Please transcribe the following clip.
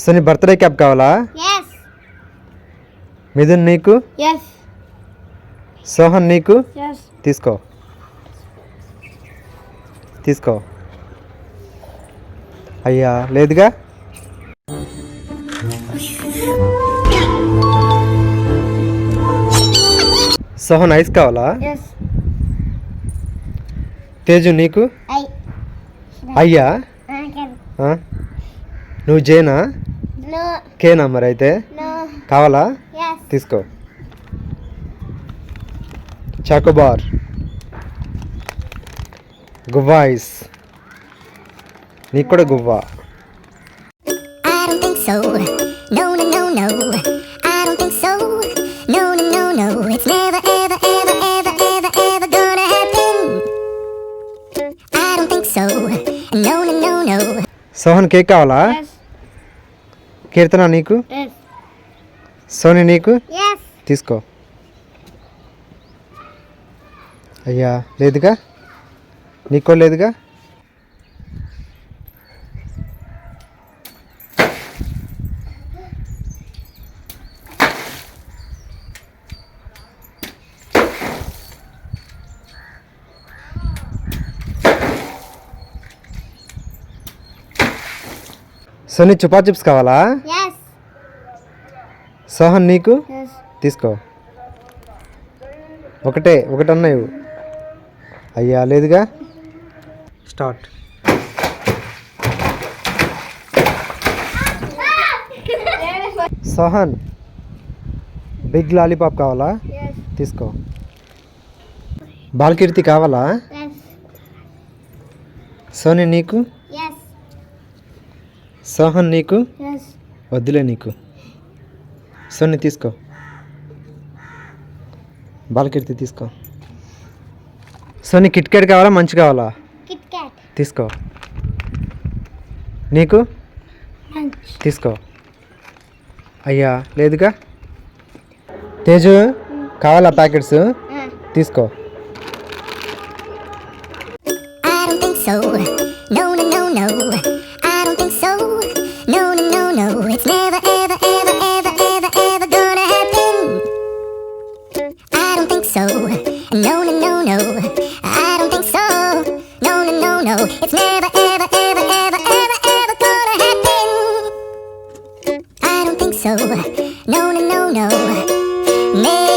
Sony birthday cap కావాలా? మిథున్ నీకు? సోహన్ నీకు? తీసుకో తీసుకో. అయ్యా లేదుగా. సోహన్ ఐస్ కావాలా? తేజు నీకు? అయ్యా నువ్వు జేనా? కేనా మరి అయితే కావాలా? తీసుకో. చాకోబార్, గువ్వా ఐస్ నీకు కూడా గువ్వా. సోహన్ కేక్ కావాలా? కీర్తన నీకు? సోని నీకు? తీసుకో. అయ్యా లేదుగా. నీకో లేదుగా. సోని చుపా చిప్స్ కావాలా? సోహన్ నీకు? తీసుకో. ఒకటన్నా ఇవ్వు. అయ్యా లేదుగా. స్టార్ట్. సోహన్ బిగ్ లాలీపాప్ కావాలా? తీసుకో. బాలకీర్తి కావాలా? సోని నీకు? సోహన్ నీకు? వద్దులే నీకు. సోని తీసుకో. బాలకీర్తి తీసుకో. సోని కిట్ క్యాట్ కావాలా? మంచి కావాలా? తీసుకో. నీకు? తీసుకో. అయ్యా లేదుగా. తేజు కావాలా ప్యాకెట్స్? తీసుకో. It's never, ever, ever, ever, ever, ever gonna happen. I don't think so. No, no, no, no.